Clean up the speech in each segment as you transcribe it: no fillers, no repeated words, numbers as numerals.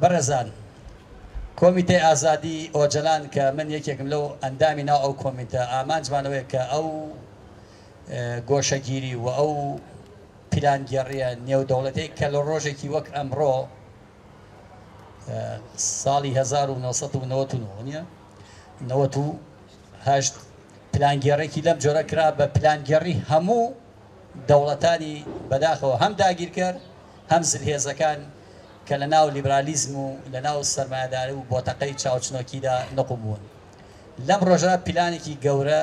بەڕێزان کۆمیتەی ئازادی ئۆجلان کە من یەکێکم لەو ئەندامی ناو ئەو کۆمیتە ئامانجمانەوەی کە ئەو گۆشەگیری و ئەو پیلانگەڕیە نێودەوڵەتەی کە لە ڕۆژێکی وەک ئەمڕۆ ساڵی 1990 پلانگەڕێکی لەم جۆرە کرا بە پلانگەڕی هەموو دەوڵەتانی بەداخەوە هەم داگیر کرد هەم زلهێزەکان کە لە ناو لیبرالیزم و لە ناو سەرمایه‌داری و بۆتەقەی چاوچنۆکیدا نەقوبوون. لەم ڕۆژە پیلانێکی گەورە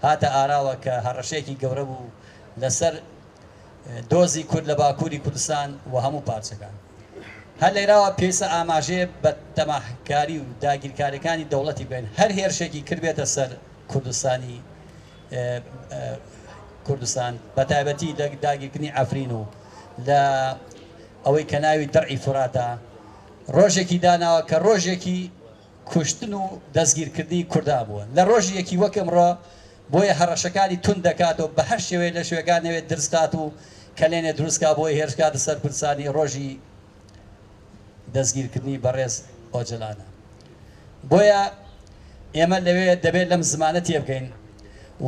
هاتە ئاراوە کە هەڕەشەیەکی گەورە بوو لەسەر دۆزی کورد لە باکووری کوردستان و هەموو پارچەکان. هەر لێراوە پێویستە ئاماژەیە بە تەماحکاری و داگیرکاریەکانی دەوڵەتی بێن هەر هێرشێکی کردبێتە سەر کوردستان بە تایبەتی لە داگیرکردنی ئەفرین و لە ئەوەی کە ناوی دەرعی فوراتە ڕۆژێکی داناوە کە ڕۆژێکی کوشتن و دەستگیرکردنی کووردا بووە لە ڕۆژی یەکی وەک ئەمڕۆ بۆیە هەڕەشەکانی تون دەکاتەوە بە هەر شێوەیە لە شوێگان نەوێت درستکات و کە لێنێ دروستکا بۆی هێرشکاتە سەر کوردستانی ڕۆژی دەستگیرکردنی بەڕێز ئۆجلانە. بۆیە ئێمە لەوێ دەبێت لەم زمانە تێبگەین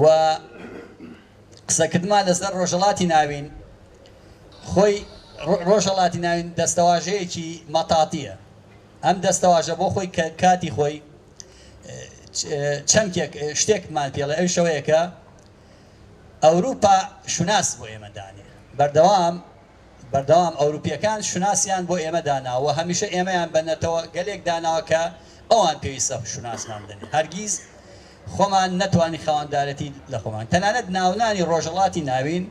و قسەکردمان لەسەر ڕۆژهەڵاتی ناوین خۆی ڕۆژهەڵاتی ناوین دەستەواژەیەکی مەتاتیە. ئەم دەستەواژە بۆ خۆی کە کاتی خۆی چەمکێک شتێکمان پێڵێ ئەو شەوەیەکە ئەوروپا شوناس بۆ ئێمەدانێ بەردەوام ئەوروپیەکان شوناسیان بۆ ئێمە داناوە هەمیشە ئێمەیان بەنەتەوە گەلێک داناوە کە ئەوان پێویستە شوناسمان بدەن هەرگیز خۆمان نەتوانی خاوەندارەتی لە خۆمان تەنانەت ناونانی ڕۆژهەڵاتی ناوین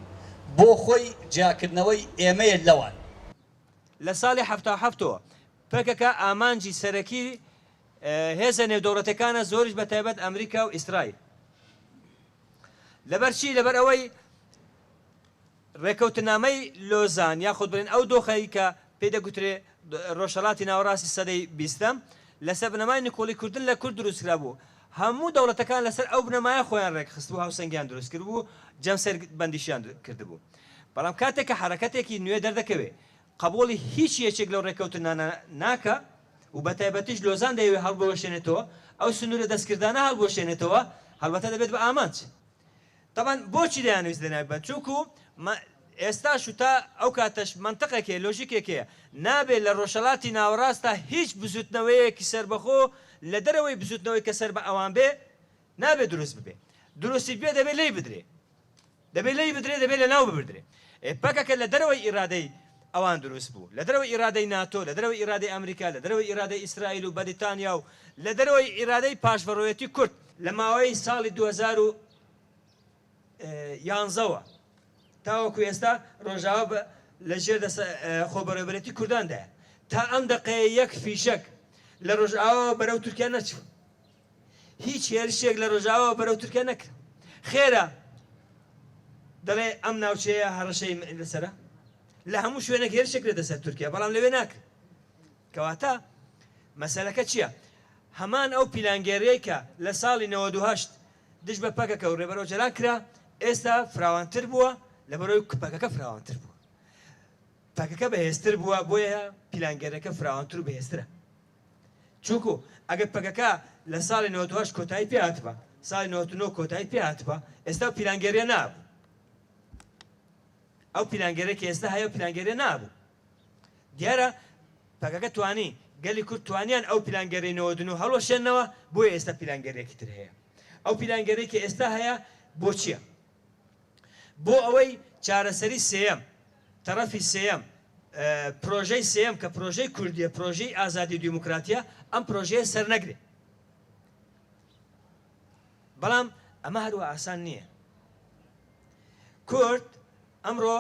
بۆ خۆی جیاکردنەوەی ئێمەیە لەوان. لە ساڵی 1970 پێکەکە ئامانجی سەرەکی هێزە نێودەوڵەتەکانە زۆریش بە تایبەت ئەمریکا و ئیسرائیل لەبەرچی لەبەر ئەوەی ڕێکەوتنامەی لۆزان یاخود بڵێن ئەو دۆخەی کە پێی دەگوترێ ڕۆژهەڵاتی ناوەڕاستی سەدەی 20م لەسەر بنەمای نکۆڵی کوردن لە کورد دروستکرا بوو هەموو دەوڵەتەکان لەسەر ئەو بنەمایە خۆیان ڕێکخست بوو هاوسەنگیان دروست کرد بوو جەمسەر بەندیشیان کردبوو. بەڵام کاتێک کە حرەکەتێکی نوێ دەردەکەوێ قبولی هیچ یەکێک لەو ڕێکەوتنانە ناکە و بە تایبەتیش لۆزان دەیەوێت هەڵبوەشێنێتەوە ئەو سنوورە دەستکردانە هەڵبوەشێنێتەوە هەڵبەتە دەبێت بە ئامانج. طبعاً بۆچی دەیانویست دەنابێت چونکو ئێستاش و تا ئەو کاتەش منطقێکێ لۆژیکێکەیە نابێت لە ڕۆژهەڵاتی ناوەڕاستە هیچ بزوتنەوەیەکی سەربەخۆ لە دەرەوەی بزوتنەوەی کە سەر بە ئەوان بێ نابێت دروست ببێ دروستی بێ دەبێت لی بدرێ دەبێت لە ناو ببردرێ پەکەکە لە دەرەوەی ئیرادەی ئەوان دروست بوو لە دەرەوەی ئیرادەی ناتۆ لە دەرەوەی ئیرادەی ئەمریکا لە دەرەوەی ئیرادەی ئیسرائیل و بەریتانیا و لە دەرەوەی ئیرادەی پاشبەڕۆیەتی کورد لە ماوەی ساڵی 2011ەوە تاوەکو ئێستا ڕۆژاوە لەژێر خۆبەڕێوەبەرێتی کورداندایە تا ئەم دەقەیە یەک فیشەک لە ڕۆژاوە بەرەو تورکیا نەچوو هیچ هێرشێک لە ڕۆژاوە بەرەو تورکیا نەکرا خێرە دەڵێ ئەم ناوچەیە هەڕەشەی لەسەرە لە هەموو شوێنێک هێرشێک لە دەسەر تورکیا بەڵام لەوێ ناکرد کەواتە مەسەلەکە چییە؟ هەمان ئەو پیلانگێڕیەی کە لە ساڵی 98 دش بە پەکەکە و ڕێبەرۆ جەلان کرا ئێستا فراوانتر بووە لەبەرەوەی پەکەکە فراوانتر بووە پەکەکە بەهێزتر بووە بۆیە پیلانگێڕەکە فراوانتر و بەهێزترە چونکو ئەگەر پەکەکە لە ساڵی 98 کۆتایی پێ هاتبە ساڵی 99 کۆتایی پێ هاتبە ئێستا پیلانگێڕیە نابوو ئەو پیلانگەرێکی ئێستا هەیە پیلانگەرێ نابوو دیارە پەکەکە توانی گەلی کورد توانیان ئەو پیلانگەرەی 99 هەڵوەشێنەوە بۆیە ئێستا پیلانگەرێکی تر هەیە ئەو پیلانگەرێکی ئێستا هەیە بۆ چییە؟ بۆ ئەوەی چارەسەری سێەم تەرەفی سێەم پرۆژەی سێەم کە پرۆژەی کوردیە پرۆژەی ئازادی دیموکراتیە ئەم پرۆژەیە سەرنەگرێ بەڵام ئەمە هەروە ئاسان نییە کورد ئەمڕۆ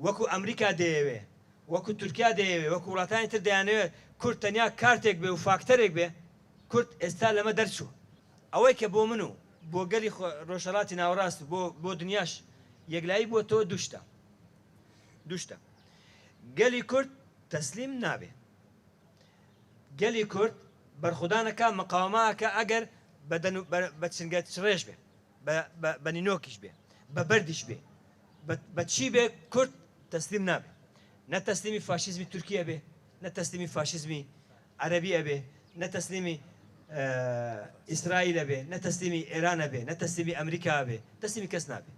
وەکو ئەمریکا دەیەوێ وەکو تورکیا دەیەوێ وەکو وڵاتانی تر دەیانەوێت کورد تەنیا کارتێک بێ و فاکتەرێک بێ کورد ئێستا لەمە دەرچوو ئەوەی کە بۆ من و بۆ گەلی ڕۆژهەڵاتی ناوەڕاست بۆ دنیاش یەکلایی بۆ تۆ دوشتە گەلی کورد تەسلیم نابێ گەلی کورد بەرخودانەکە مقاومەکە ئەگەر بە چنگە ڕێژ بێ بە نینۆکیش بێ بە بەردیش بێ بە چی بێ کورد تەسلیم نابێ نە تەسلیمی فاشیزمی تورکیا بێ نتسليمي فاشيزمي عربي أبي نتسليمي إسرائيل أبي نتسليمي إيران أبي نتسليمي أمريكا أبي تسليمي كسنا أبي